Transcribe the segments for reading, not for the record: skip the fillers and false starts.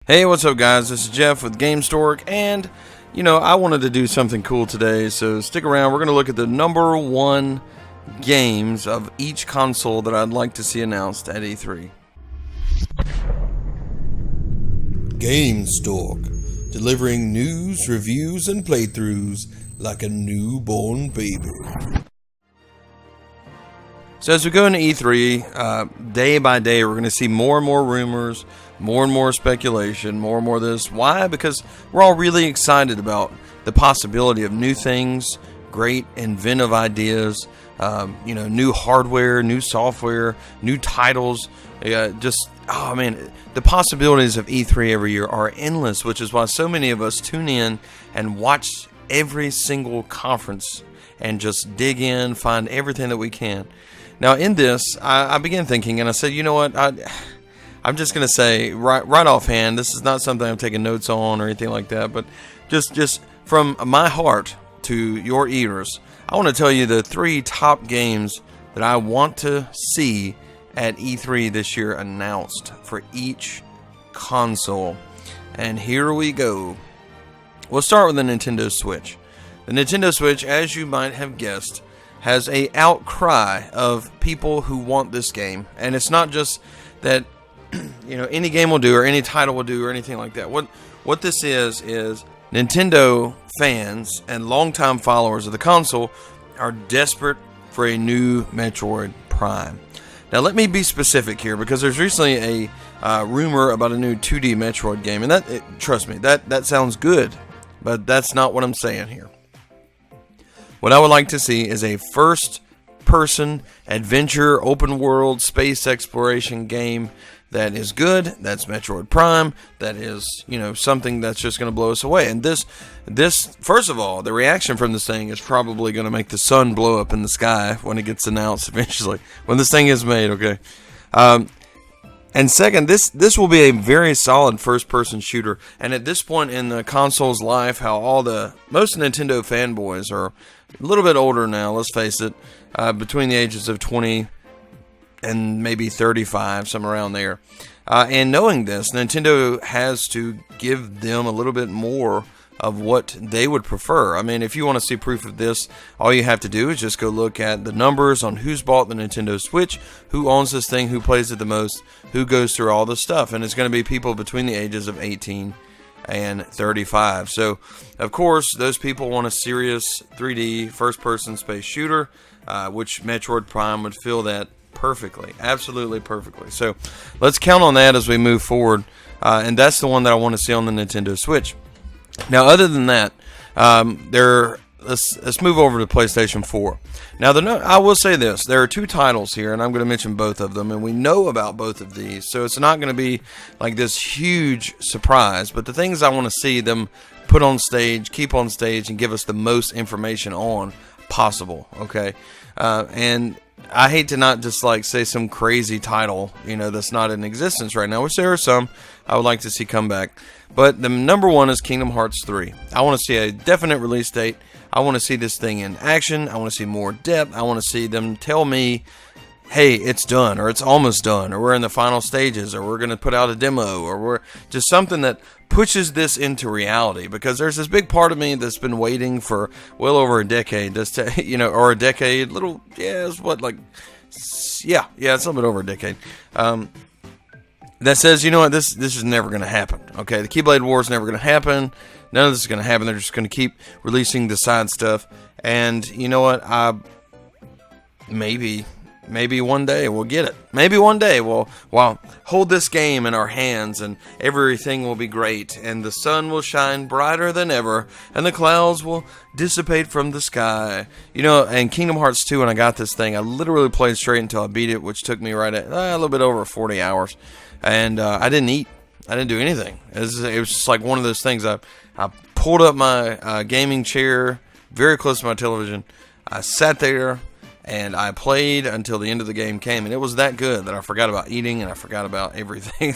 Hey, what's up, guys? This is Jeff with Gamestork, and I wanted to do something cool today, so stick around. We're going to look at the number one games of each console that I'd like to see announced at E3. Gamestork, delivering news, reviews, and playthroughs like a newborn baby. So as we go into E3, day by day, we're going to see more and more rumors, more and more speculation, more and more of this. Why? Because we're all really excited about the possibility of new things, great inventive ideas, new hardware, new software, new titles. The possibilities of E3 every year are endless, which is why so many of us tune in and watch every single conference and just dig in, find everything that we can. Now, in this, I began thinking, and I said, you know what, I'm just going to say right offhand, this is not something I'm taking notes on or anything like that, but just from my heart to your ears, I want to tell you the 3 top games that I want to see at E3 this year announced for each console. And here we go. We'll start with the Nintendo Switch. The Nintendo Switch, as you might have guessed, has a outcry of people who want this game. And it's not just that any game will do or any title will do or anything like that. What this is Nintendo fans and longtime followers of the console are desperate for a new Metroid Prime. Now let me be specific here, because there's recently a rumor about a new 2D Metroid game, and trust me, that sounds good, but that's not what I'm saying here. What I would like to see is a first-person adventure, open-world, space exploration game that is good, that's Metroid Prime, that is, something that's just going to blow us away. And this, first of all, the reaction from this thing is probably going to make the sun blow up in the sky when it gets announced eventually, when this thing is made, okay? And second, this will be a very solid first-person shooter. And at this point in the console's life, most Nintendo fanboys are a little bit older now, let's face it, between the ages of 20 and maybe 35, somewhere around there. And knowing this, Nintendo has to give them a little bit more of what they would prefer. I mean, if you want to see proof of this, all you have to do is just go look at the numbers on who's bought the Nintendo Switch, who owns this thing, who plays it the most, who goes through all the stuff. And it's going to be people between the ages of 18 and 35. So, of course, those people want a serious 3D first-person space shooter, which Metroid Prime would fill that perfectly, absolutely perfectly. So let's count on that as we move forward, and that's the one that I want to see on the Nintendo Switch. Now, other than that, let's move over to PlayStation 4. Now, I will say this: there are 2 titles here, and I'm going to mention both of them, and we know about both of these, so it's not going to be like this huge surprise. But the things I want to see them put on stage, keep on stage, and give us the most information on possible. Okay, and I hate to not just say some crazy title, that's not in existence right now, which there are some I would like to see come back. But the number one is Kingdom Hearts 3. I want to see a definite release date. I want to see this thing in action. I want to see more depth. I want to see them tell me, hey, it's done, or it's almost done, or we're in the final stages, or we're going to put out a demo, or we're just something that pushes this into reality. Because there's this big part of me that's been waiting for well over a decade, or a decade, it's a little bit over a decade. That says, this is never going to happen. Okay, the Keyblade War is never going to happen. None of this is going to happen. They're just going to keep releasing the side stuff. And you know what? Maybe one day we'll get it. Maybe one day we'll hold this game in our hands and everything will be great. And the sun will shine brighter than ever. And the clouds will dissipate from the sky. And Kingdom Hearts 2, when I got this thing, I literally played straight until I beat it, which took me right at a little bit over 40 hours. And I didn't eat. I didn't do anything. It was just like one of those things. I pulled up my gaming chair very close to my television. I sat there and I played until the end of the game came, and it was that good that I forgot about eating and I forgot about everything.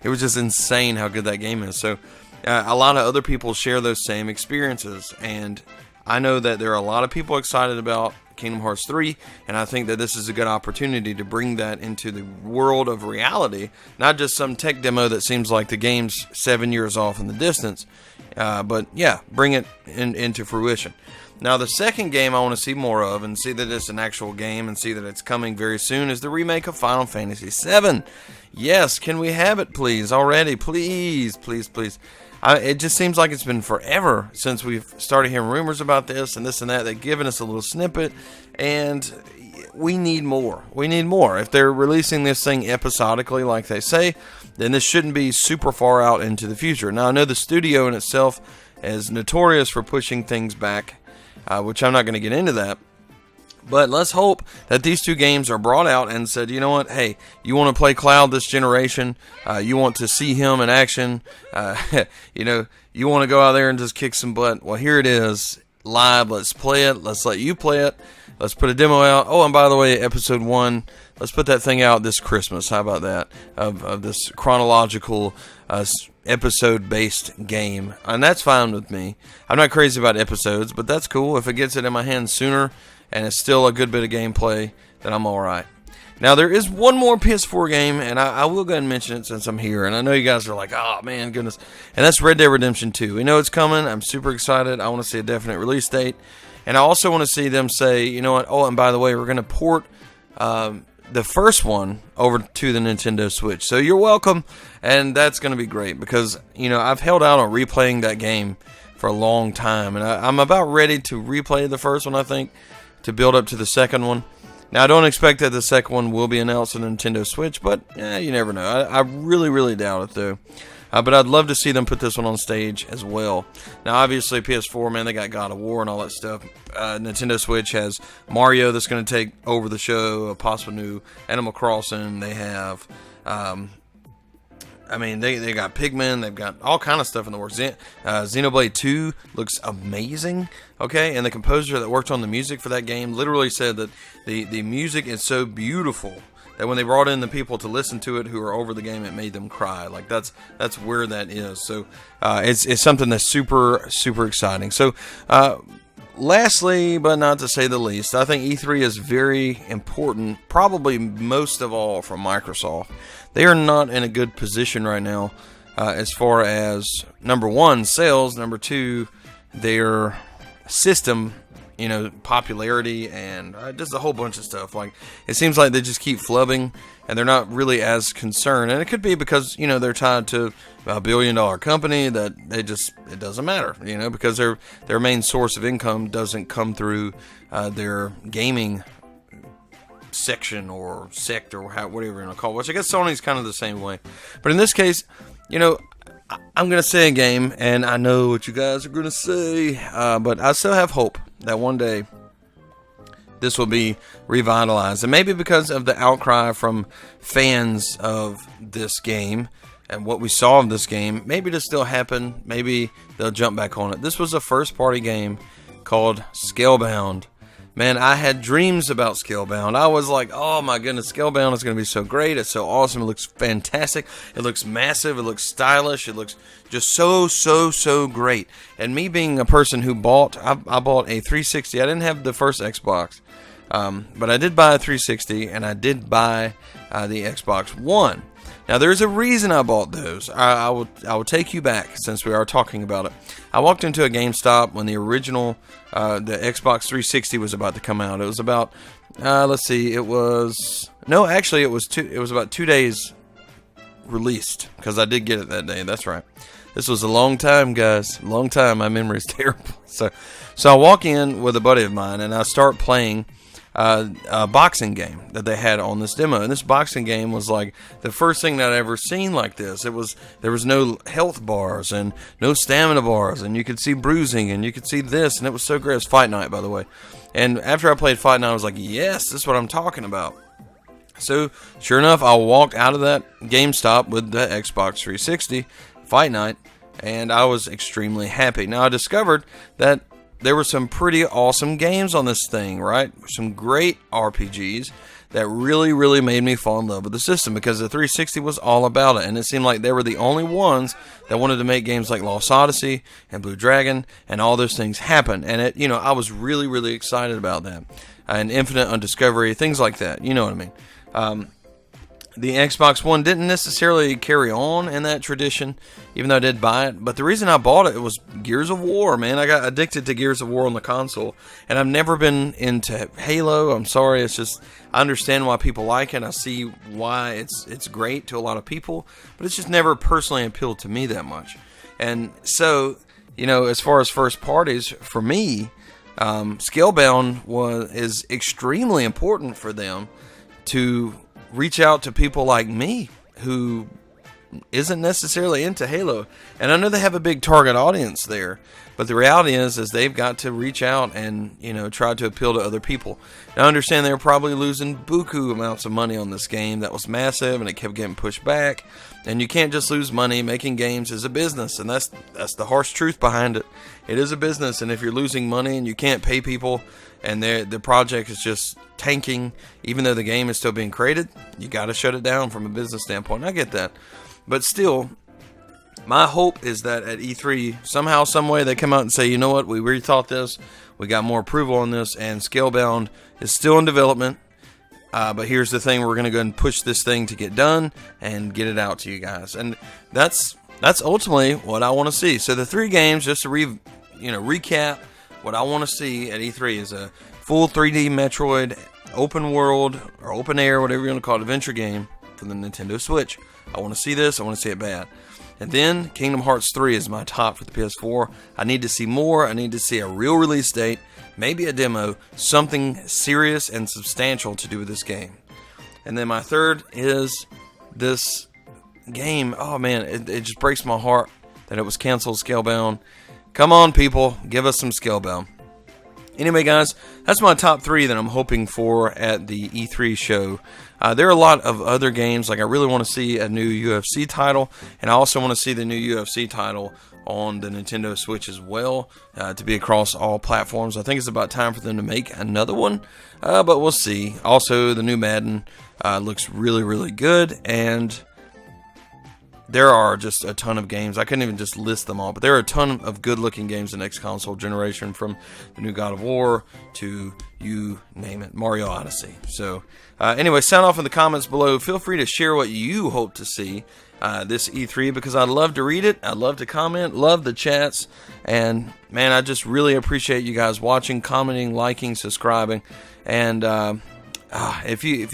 It was just insane how good that game is. So a lot of other people share those same experiences, and I know that there are a lot of people excited about Kingdom Hearts 3, and I think that this is a good opportunity to bring that into the world of reality, not just some tech demo that seems like the game's 7 years off in the distance, but yeah, bring it into fruition. Now, the second game I want to see more of and see that it's an actual game and see that it's coming very soon is the remake of Final Fantasy VII. Yes, can we have it, please, already? Please, please, please. It just seems like it's been forever since we've started hearing rumors about this and that. They've given us a little snippet, and we need more. We need more. If they're releasing this thing episodically like they say, then this shouldn't be super far out into the future. Now, I know the studio in itself is notorious for pushing things back, which I'm not going to get into that. But let's hope that these two games are brought out and said, you know what, hey, you want to play Cloud this generation, you want to see him in action, you want to go out there and just kick some butt. Well, here it is, live, let's play it, let's let you play it, let's put a demo out. Oh, and by the way, episode 1, let's put that thing out this Christmas. How about that, of this chronological episode-based game. And that's fine with me. I'm not crazy about episodes, but that's cool. If it gets it in my hands sooner and it's still a good bit of gameplay, then I'm alright. Now, there is one more PS4 game, and I will go ahead and mention it since I'm here. And I know you guys are like, oh, man, goodness. And that's Red Dead Redemption 2. We know it's coming. I'm super excited. I want to see a definite release date. And I also want to see them say, you know what, oh, and by the way, we're going to port the first one over to the Nintendo Switch. So you're welcome, and that's going to be great because, I've held out on replaying that game for a long time, and I'm about ready to replay the first one, I think, to build up to the second one. Now, I don't expect that the second one will be announced on Nintendo Switch, but you never know. I really, really doubt it, though. But I'd love to see them put this one on stage as well. Now, obviously, PS4, man, they got God of War and all that stuff. Nintendo Switch has Mario that's going to take over the show, a possible new Animal Crossing. They have, they got Pikmin. They've got all kind of stuff in the works. Xenoblade 2 looks amazing, okay? And the composer that worked on the music for that game literally said that the music is so beautiful that when they brought in the people to listen to it who are over the game, it made them cry. Like, that's where that is. So it's something that's super, super exciting. So lastly, but not to say the least, I think E3 is very important, probably most of all for Microsoft. They are not in a good position right now as far as, number one, sales, number two, their system, popularity, and just a whole bunch of stuff. Like, it seems like they just keep flubbing, and they're not really as concerned. And it could be because, they're tied to a billion-dollar company that it doesn't matter, because their main source of income doesn't come through their gaming section or sect or whatever you want to call it, which I guess Sony's kind of the same way. But in this case, I'm going to say a game, and I know what you guys are going to say, but I still have hope that one day this will be revitalized. And maybe because of the outcry from fans of this game and what we saw of this game, maybe it'll still happen. Maybe they'll jump back on it. This was a first-party game called Scalebound. Man, I had dreams about Scalebound. I was like, oh my goodness, Scalebound is going to be so great. It's so awesome. It looks fantastic. It looks massive. It looks stylish. It looks just so great. And me being a person who I bought a 360. I didn't have the first Xbox, but I did buy a 360, and I did buy the Xbox One. Now, there's a reason I bought those. I will take you back since we are talking about it. I walked into a GameStop when the original, the Xbox 360 was about to come out. It was about, it was about 2 days released, because I did get it that day. That's right. This was a long time, guys. Long time. My memory is terrible. So I walk in with a buddy of mine, and I start playing a boxing game that they had on this demo. And this boxing game was like the first thing that I'd ever seen like this. There was no health bars and no stamina bars, and you could see bruising, and you could see this, and it was so great. It was Fight Night, by the way. And after I played Fight Night, I was like, yes, this is what I'm talking about. So, sure enough, I walked out of that GameStop with the Xbox 360 Fight Night, and I was extremely happy. Now, I discovered that there were some pretty awesome games on this thing, right? Some great RPGs that really, really made me fall in love with the system, because the 360 was all about it, and it seemed like they were the only ones that wanted to make games like Lost Odyssey and Blue Dragon and all those things happen. And I was really, really excited about that. and Infinite on Discovery, things like that. You know what I mean. The Xbox One didn't necessarily carry on in that tradition, even though I did buy it. But the reason I bought it was Gears of War, man. I got addicted to Gears of War on the console. And I've never been into Halo. I'm sorry. It's just, I understand why people like it. I see why it's great to a lot of people. But it's just never personally appealed to me that much. And so, you know, as far as first parties, for me, Scalebound is extremely important for them to reach out to people like me who isn't necessarily into Halo. And I know they have a big target audience there, but the reality is they've got to reach out and, you know, try to appeal to other people. Now, I understand they're probably losing buku amounts of money on this game that was massive and it kept getting pushed back. And you can't just lose money. Making games is a business, and that's the harsh truth behind it. It is a business, and if you're losing money and you can't pay people and the project is just tanking, even though the game is still being created, you got to shut it down from a business standpoint. I get that. But still, my hope is that at E3, somehow, some way, they come out and say, you know what, we rethought this, we got more approval on this, and Scalebound is still in development. But here's the thing, we're going to go ahead and push this thing to get done and get it out to you guys. And that's ultimately what I want to see. So the 3 games, just to recap, what I want to see at E3 is a full 3D Metroid open world or open air, whatever you want to call it, adventure game for the Nintendo Switch. I want to see this. I want to see it bad. And then Kingdom Hearts 3 is my top for the PS4. I need to see more. I need to see a real release date, maybe a demo, something serious and substantial to do with this game. And then my third is this game. Oh man, it just breaks my heart that it was canceled, Scalebound. Come on, people, give us some Scalebound. Anyway, guys, that's my top 3 that I'm hoping for at the E3 show. There are a lot of other games. Like, I really want to see a new UFC title, and I also want to see the new UFC title on the Nintendo Switch as well, to be across all platforms. I think it's about time for them to make another one, but we'll see. Also, the new Madden looks really, really good, and there are just a ton of games. I couldn't even just list them all, but there are a ton of good-looking games in the next console generation, from the new God of War to, you name it, Mario Odyssey. So, anyway, sound off in the comments below. Feel free to share what you hope to see this E3, because I'd love to read it. I'd love to comment, love the chats, and, man, I just really appreciate you guys watching, commenting, liking, subscribing, and if you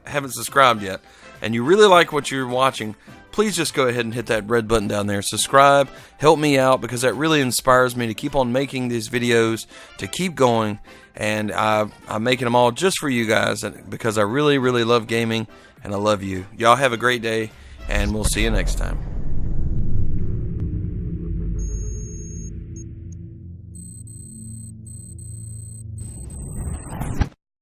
haven't subscribed yet, and you really like what you're watching, please just go ahead and hit that red button down there. Subscribe. Help me out, because that really inspires me to keep on making these videos, to keep going. And I'm making them all just for you guys, because I really, really love gaming, and I love you. Y'all have a great day, and we'll see you next time.